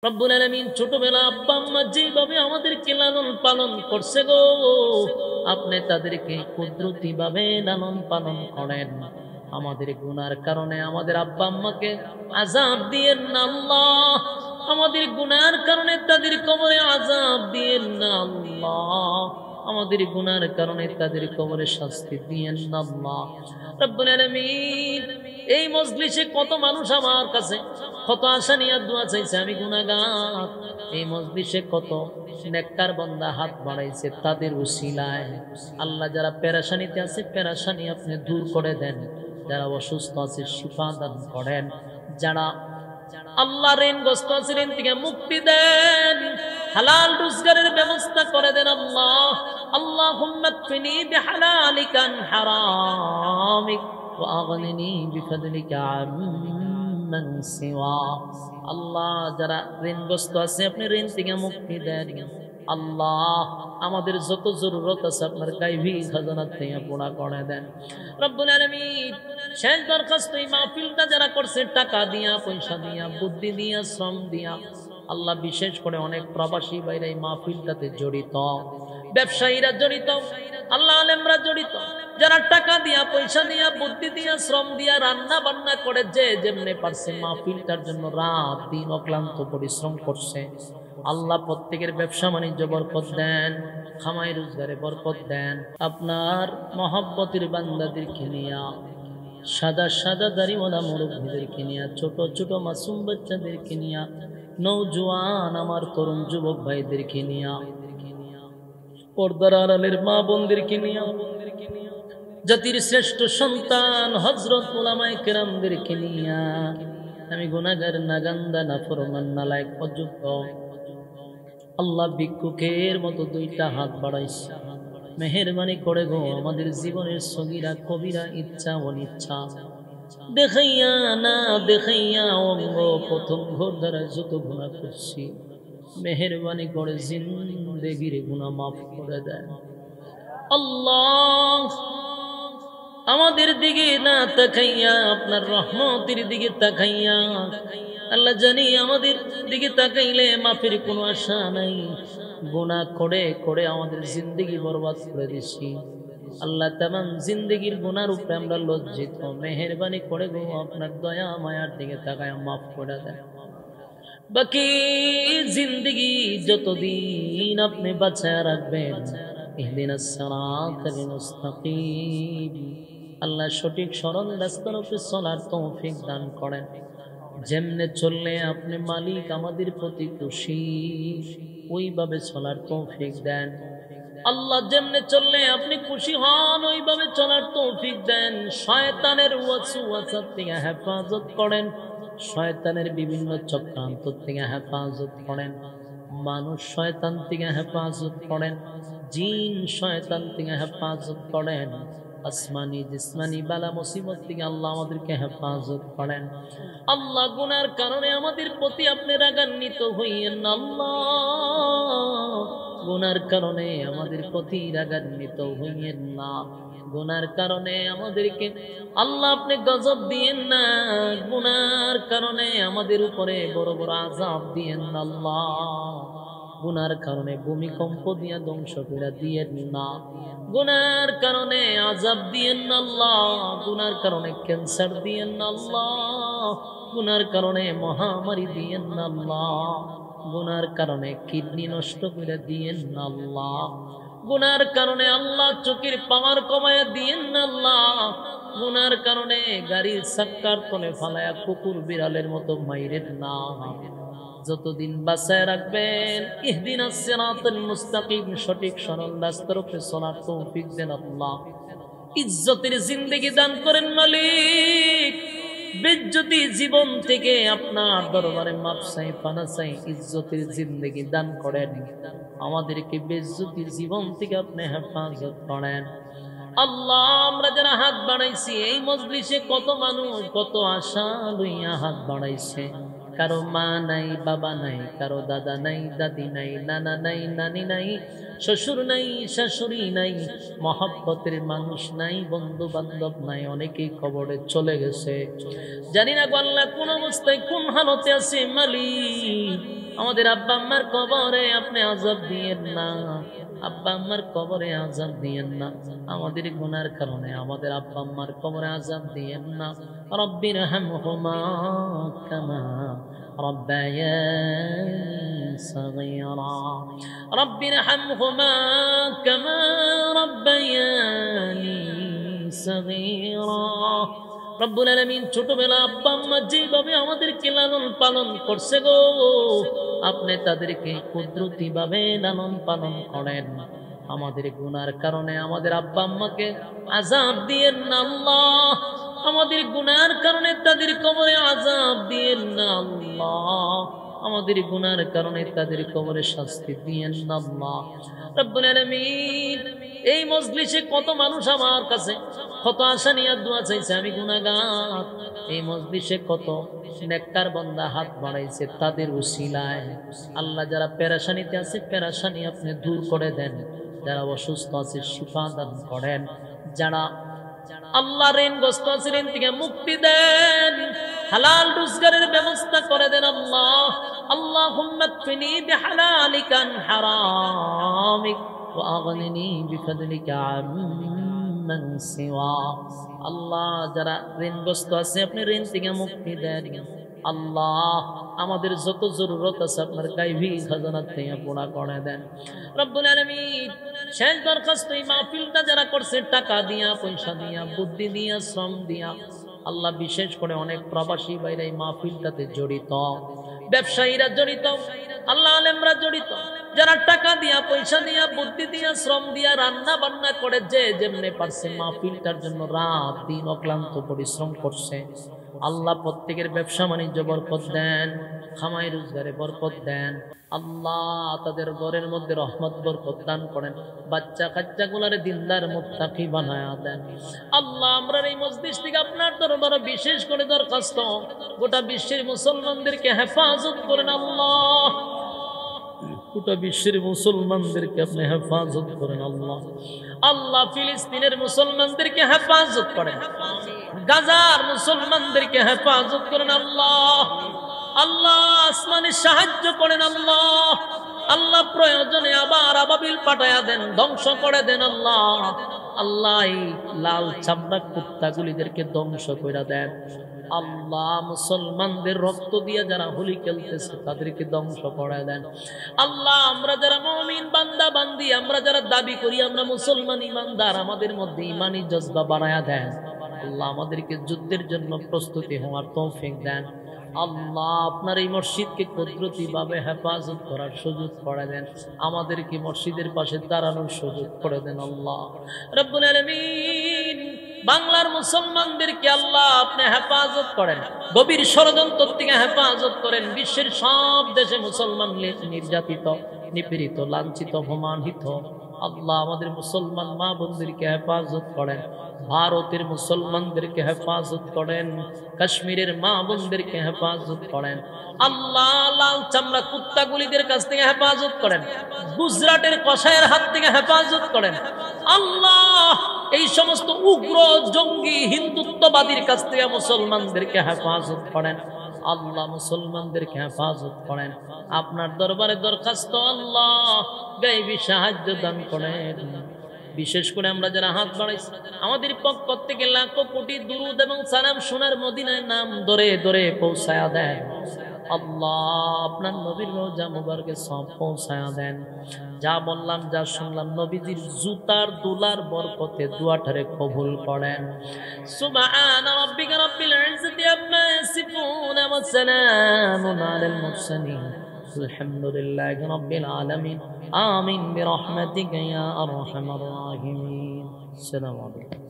রব্বুল আলামিন ছোটবেলা আব্বা আম্মা যেভাবে আমাদেরকে লালন পালন করছে গো, আপনি তাদেরকে কুদরতি ভাবে লালন পালন করেন। আমাদের গুনার কারণে আমাদের আব্বা আম্মাকে আযাব দিয়েন না আল্লাহ। আমাদের গুনার কারণে তাদের কবরে আযাব দিয়েন না আল্লাহ। আমাদের গুনার কারণে তাদের কবরে শাস্তি দিয়েন না আল্লাহ। রব্বুল আলামিন, এই মজলিসে কত মানুষ আমার কাছে কত আশা নিয়ে দোয়া চাইছে, আমি গুনাহগার। এই মজলিসে কত নেককার বান্দা হাত বাড়াইছে, তাদের উসিলায় আল্লাহ যারা পেরেশানিতে আছে পেরেশানি আপনি দূর করে দেন, যারা অসুস্থ আছে শিফা দান করেন, যারা আল্লাহ ঋণগ্রস্ত আছে ঋণ থেকে মুক্তি দেন, হালাল রোজগারের ব্যবস্থা করে দেন আল্লাহ। আল্লাহুম্মা কফিনি বিহালালিকা আন হারামিক ওয়া আগনিনি বিফদলিকা আম্মান সিওয়া। আল্লাহ যারা ঋণগ্রস্ত আছে আপনি ঋণ থেকে মুক্তি দেন আল্লাহ। আমাদের যত জরুরত আছে আপনার গায়বী খাজানা থেকে পুরা করে দেন রব্বুল আলামিন। শেষ দরখাস্ত, এই মাহফিলটা যারা করছে টাকা দিয়া, পয়সা দিয়া, বুদ্ধি দিয়া, শ্রম দিয়া, আল্লাহ বিশেষ করে অনেক প্রবাসী ভাইরা এই মাহফিলটাতে জড়িত, ব্যবসায়ীরা জড়িত, আল্লাহ আলেমরা জড়িত, যারা টাকা দিয়া, পয়সা দিয়া, বুদ্ধি দিয়া, শ্রম দিয়া, রান্না বান্না করে যে যেমনে পারছে মাহফিলটার জন্য রাত দিন অক্লান্ত পরিশ্রম করছে, আল্লাহ প্রত্যেকের ব্যবসা বাণিজ্য বরকত দেন, খামাই রোজগারে বরকত দেন। আপনার মহব্বতের বান্দাদেরকে নিয়া, সাদা সাদা দাড়িওয়ালা মুরব্বীদেরকে নিয়া, ছোট ছোট মাসুম বাচ্চাদেরকে নিয়া, নওজোয়ান আমার তরুণ যুবক ভাইদেরকে নিয়া, পর্দার আড়ালের মা বোনদেরকে নিয়া, জাতির শ্রেষ্ঠ সন্তান হযরত উলামায়ে কেরামদেরকে নিয়া, আমি গুনাহগার, নাগান্দা, নাফরমান, নালায়েক, অযোগ্য আল্লাহ ভিক্ষুকের মতো দুইটা হাত বাড়াইছে, মেহেরবানি করে গো আমাদের জীবনের সগীরা কবিরা ইচ্ছা অনিচ্ছা দেখাইয়া না দেখাইয়া অঙ্গ প্রথম ঘর দ্বারা যত গুনাহ করছি মেহেরবানি করে জিন্দেগির গুনাহ মাফ করে দেন আল্লাহ। আমাদের দিকে না তাকাইয়া আপনার রহমতের দিকে তাকাইয়া, আল্লাহ জানি আমাদের দিকে তাকাইলে মাফের কোনো আশা নাই, গুনাহ করে করে আমাদের জিন্দেগি বরবাদ করে দিছি আল্লাহ। তামাম জিন্দেগির গুনার উপরে আমরা লজ্জিত, মেহেরবানি করে গো আপনার দয়া মায়ার দিকে তাকায় মাফ করে দেন। বাকি জিন্দেগি যতদিন আপনি বাঁচায় রাখবেন, ইহদিনাস সিরাতাল মুস্তাকিম, আল্লাহ সঠিক সরল রাস্তার উপরে চলার তৌফিক দান করেন। যেমনে চললে আপনি মালিক আমাদের প্রতি খুশি, ওইভাবে চলার তৌফিক দেন আল্লাহ। যেমনে চললে আপনি খুশি হন ওইভাবে চলার তৌফিক দেন। শয়তানের ওয়াসওয়াসা থেকে হেফাজত করেন, শয়তানের বিভিন্ন চক্রান্ত থেকে হেফাজত করেন, মানুষ শয়তান থেকে হেফাজত করেন, জিন শয়তান থেকে হেফাজত করেন, আসমানি জিসমানি বালা মুসিবত থেকে আল্লাহ আমাদেরকে হেফাজত করেন আল্লাহ। গুনার কারণে আমাদের প্রতি আপনি রাগান্বিত হইয়েন না আল্লাহ, গুনার কারণে আমাদের প্রতি রাগান্বিত হইয়েন না, গুনার কারণে আমাদেরকে আল্লাহ আপনি গজব দিয়েন না, গুনার কারণে আমাদের উপরে বড় বড় আযাব দিয়েন না আল্লাহ, গুনার কারণে ভূমিকম্প দিয়া ধ্বংস করে দিয়েন না, গুনার কারণে আযাব দিয়েন না আল্লাহ, গুনার কারণে ক্যান্সার দিয়েন না আল্লাহ, গুনার কারণে মহামারী দিয়েন না আল্লাহ, গুনার কারণে কিডনি নষ্ট করে দিয়েন না আল্লাহ, গুনার কারণে আল্লাহ চোখের পাওয়ার কমায়া দিয়েন না আল্লাহ, গুনার কারণে গাড়ির চাক্কার তলে ফালায়া কুকুর বিড়ালের মতো মাইরেন না। যতদিন বাঁচায় রাখবেন ইহদিনাস সিরাতাল মুস্তাকিম, সঠিক সরল রাস্তার উপরে চলার তৌফিক দেন আল্লাহ। ইজ্জতের জিন্দেগি দান করেন মালিক, বেজ্জতি জীবন থেকে আপনার দরবারে মাপ চাই, পানা চাই, ইজ্জতের জিন্দেগি দান করেন আমাদেরকে, বেজ্জতি জীবন থেকে আপনি হেফাজত করেন আল্লাহ। আমরা যারা হাত বাড়াইছি এই মজলিসে কত মানুষ কত আশা লইয়া হাত বাড়াইছে, কারো মা নাই, বাবা নাই, কারো দাদা নাই, দাদি নাই, নানা নাই, নানি নাই, শ্বশুর নাই, শাশুড়ি নাই, মহব্বতের মানুষ নাই, বন্ধু বান্ধব নাই, অনেকেই কবরে চলে গেছে। জানি না আল্লাহ কোন অবস্থায় কোন হালতে আছে মালিক, আমাদের আব্বা আম্মার কবরে আপনি আযাব দিয়েন না, আব্বা আম্মার কবরে আযাব দিয়েন না, আমাদের গুনার কারণে আমাদের আব্বা আম্মার কবরে আযাব দিয়েন না। রব্বিরহামহুমা কামা ربياني صغيرا ربرحمهما كما ربياني صغيرا রব্বুল আলামিন ছোটবেলা আব্বা আম্মা যেভাবে আমাদেরকে লালন পালন করছে গো, আপনি তাদেরকে কুদরতিভাবে লালন পালন করেন। আমাদের গুনার কারণে আমাদের আব্বা আম্মাকে আযাব দিয়েন না আল্লাহ, আমাদের গুনার কারণে তাদের কবরে আযাব দিয়েন না আল্লাহ, আমাদের গুনার কারণে তাদের কবরে শাস্তি দিয়েন না আল্লাহ। রব্বুল আলামিন, এই মজলিসে কত মানুষ আমার কাছে কত আশা নিয়ে দোয়া চাইছে, আমি গুনাহগার। এই মজলিসে কত নেককার বান্দা হাত বাড়াইছে, তাদের উসিলায় আল্লাহ যারা পেরেশানিতে আছে পেরেশানি আপনি দূর করে দেন, যারা অসুস্থ আছে শিফা দান করেন, যারা আল্লাহ ঋণগ্রস্ত আছে ঋণ থেকে মুক্তি দেন, হালাল রোজগারের ব্যবস্থা করে দেন আল্লাহ। আল্লাহুম্মা কফিনি বিহালালিকা আন হারামিক ওয়া আগনিনি বিফদলিকা আম্মান সিওয়া। আল্লাহ যারা ঋণগ্রস্ত আছে আপনি ঋণ থেকে মুক্তি দেন আল্লাহ, আমাদের যত জরুরত আছে আপনার গায়বী খাজানা থেকে পুরা করে দেন রব্বুল আলামিন। শেষ দরখাস্ত, এই মাহফিলটা যারা করছে টাকা দিয়া, পয়সা দিয়া, বুদ্ধি দিয়া, শ্রম দিয়া, আল্লাহ বিশেষ করে অনেক প্রবাসী ভাইরা এই মাহফিলটাতে জড়িত, ব্যবসায়ীরা জড়িত, আল্লাহ আলেমরা জড়িত, যারা টাকা দিয়া, পয়সা দিয়া, বুদ্ধি দিয়া, শ্রম দিয়া, রান্না বান্না করে যে যেমনে পারছে মাহফিলটার জন্য রাত দিন অক্লান্ত পরিশ্রম করছে, আল্লাহ প্রত্যেকের ব্যবসা বাণিজ্য বরকত দেন, খামাই রোজগারে বরকত দেন আল্লাহ, তাদের ঘরের মধ্যে রহমত বরকত দান করেন, বাচ্চা কাচ্চা গুলারে দিনদার মুত্তাকি বানায়া দেন আল্লাহ। আমরা এই মজলিস থেকে আপনার দরবারে বিশেষ করে দরখাস্ত, গোটা বিশ্বের মুসলমানদেরকে হেফাজত করেন আল্লাহ, গোটা বিশ্বের মুসলমানদেরকে আপনি হেফাজত করেন আল্লাহ। আল্লাহ ফিলিস্তিনের মুসলমানদেরকে হেফাজত করেন, গাজার মুসলমানদেরকে হেফাজত করেন আল্লাহ। আল্লাহ আসমানে সাহায্য করেন আল্লাহ। আল্লাহ প্রয়োজনে আবার আবাবিল পাঠায়া দেন, ধ্বংস করে দেন আল্লাহ। আল্লাহ এই লাল চামড়া কুত্তাগুলিদেরকে ধ্বংস করে দেন আল্লাহ। মুসলমানদের রক্ত দিয়ে যারা হোলি খেলতেছে তাদেরকে ধ্বংস করে দেন আল্লাহ। আমরা যারা মুমিন বান্দা বান্দি, আমরা যারা দাবি করি আমরা মুসলমান ইমানদার, আমাদের মধ্যে ইমানি জজবা বাড়ায়া দেন আল্লাহ। আমাদেরকে যুদ্ধের জন্য প্রস্তুতি হওয়ার তৌফিক দেন আল্লাহ। আপনার এই মসজিদকে কুদরতিভাবে হেফাজত করার সুযোগ করে দেন, আমাদেরকে মসজিদের পাশে দাঁড়ানোর সুযোগ করে দেন আল্লাহ রব্বুল আলামিন। বাংলার মুসলমানদেরকে আল্লাহ আপনি হেফাজত করেন, গভীর ষড়যন্ত্র থেকে হেফাজত করেন। বিশ্বের সব দেশে মুসলমান নির্যাতিত, নিপীড়িত, লাঞ্ছিত, অপমানিত আল্লাহ, আমাদের মুসলমান মা বোনদেরকে হেফাজত করেন, ভারতের মুসলমানদেরকে হেফাজত করেন, কাশ্মীরের মা বোনদেরকে হেফাজত করেন আল্লাহ। লাল চামড়া কুত্তাগুলিদের কাছ থেকে হেফাজত করেন, গুজরাটের কসাইয়ের হাত থেকে হেফাজত করেন আল্লাহ। এই সমস্ত উগ্র জঙ্গি হিন্দুত্ববাদীর কাছ থেকে মুসলমানদেরকে হেফাজত করেন আল্লাহ, মুসলমানদেরকে হেফাজত করেন। আপনার দরবারে দরখাস্ত আল্লাহ, গায়বী সাহায্য দান করেন। বিশেষ করে আমরা যারা হাত বাড়াইছি, আমাদের পক্ষ থেকে লাখো কোটি দুরুদ এবং সালাম সোনার মদিনায় নাম ধরে ধরে পৌঁছায়া দেন আল্লাহ। আপনার নবীর রওজা মুবারকে সব পৌঁছায়া দেন। যা বললাম যা শুনলাম নবীজির জুতার দুলার বরকতে দুয়াটারে কবুল করেন। সুবহান রাব্বিকা রাব্বিল ইজ্জাতি আম্মা ইয়াসিফুন ওয়া সালামুন আলাল মুরসালিন আলহামদুলিল্লাহি রাব্বিল আলামিন আমিন বিরহমাতিকা ইয়া আরহামার রাহিমিন। আসসালামু আলাইকুম।